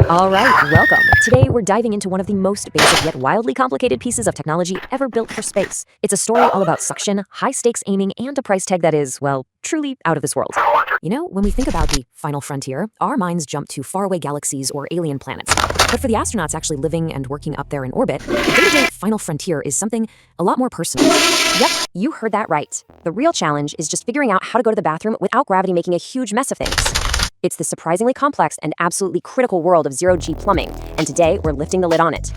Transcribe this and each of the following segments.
All right, welcome. Today we're diving into one of the most basic yet wildly complicated pieces of technology ever built for space. It's a story all about suction, high-stakes aiming, and a price tag that is, well, truly out of this world. You know, when we think about the final frontier, our minds jump to faraway galaxies or alien planets. But for the astronauts actually living and working up there in orbit, the day-to-day final frontier is something a lot more personal. Yep, you heard that right. The real challenge is just figuring out how to go to the bathroom without gravity making a huge mess of things. It's the surprisingly complex and absolutely critical world of zero-G plumbing, and today we're lifting the lid on it.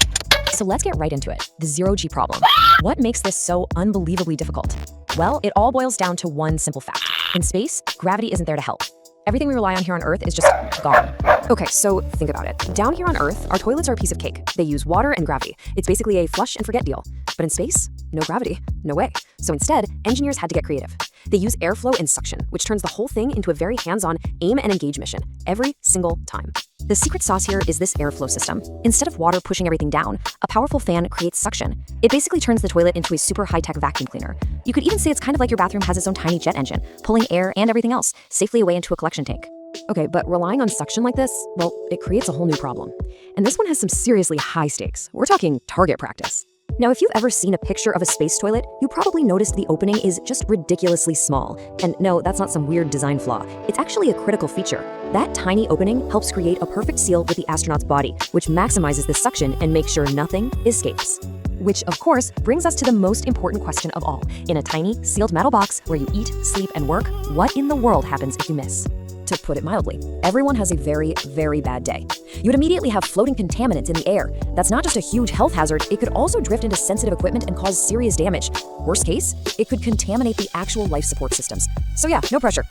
So let's get right into it, the zero-G problem. What makes this so unbelievably difficult? Well, it all boils down to one simple fact. In space, gravity isn't there to help. Everything we rely on here on Earth is just gone. Okay, so think about it. Down here on Earth, our toilets are a piece of cake. They use water and gravity. It's basically a flush and forget deal. But in space, no gravity, no way. So instead, engineers had to get creative. They use airflow and suction, which turns the whole thing into a very hands-on aim and engage mission, every single time. The secret sauce here is this airflow system. Instead of water pushing everything down, a powerful fan creates suction. It basically turns the toilet into a super high-tech vacuum cleaner. You could even say it's kind of like your bathroom has its own tiny jet engine, pulling air and everything else safely away into a collection tank. Okay, but relying on suction like this, well, it creates a whole new problem. And this one has some seriously high stakes. We're talking target practice. Now, if you've ever seen a picture of a space toilet, you probably noticed the opening is just ridiculously small. And no, that's not some weird design flaw. It's actually a critical feature. That tiny opening helps create a perfect seal with the astronaut's body, which maximizes the suction and makes sure nothing escapes. Which, of course, brings us to the most important question of all. In a tiny, sealed metal box where you eat, sleep, and work, what in the world happens if you miss? To put it mildly, everyone has a very, very bad day. You would immediately have floating contaminants in the air. That's not just a huge health hazard, it could also drift into sensitive equipment and cause serious damage. Worst case, it could contaminate the actual life support systems. So yeah, no pressure.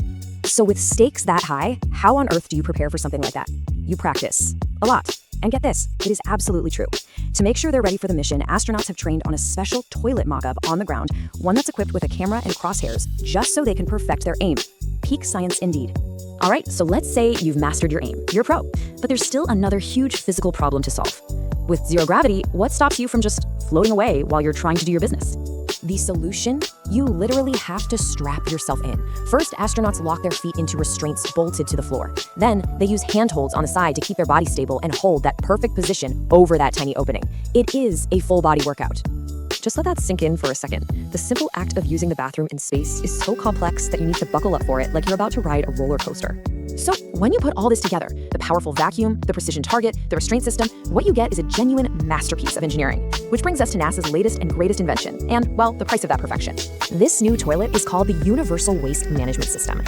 So with stakes that high, how on earth do you prepare for something like that? You practice. A lot. And get this, it is absolutely true. To make sure they're ready for the mission, astronauts have trained on a special toilet mock-up on the ground, one that's equipped with a camera and crosshairs, just so they can perfect their aim. Peak science indeed. All right, so let's say you've mastered your aim. You're a pro, but there's still another huge physical problem to solve. With zero gravity, what stops you from just floating away while you're trying to do your business? The solution? You literally have to strap yourself in. First, astronauts lock their feet into restraints bolted to the floor. Then, they use handholds on the side to keep their body stable and hold that perfect position over that tiny opening. It is a full body workout. Just let that sink in for a second. The simple act of using the bathroom in space is so complex that you need to buckle up for it like you're about to ride a roller coaster. So when you put all this together, the powerful vacuum, the precision target, the restraint system, what you get is a genuine masterpiece of engineering, which brings us to NASA's latest and greatest invention, and, well, the price of that perfection. This new toilet is called the Universal Waste Management System.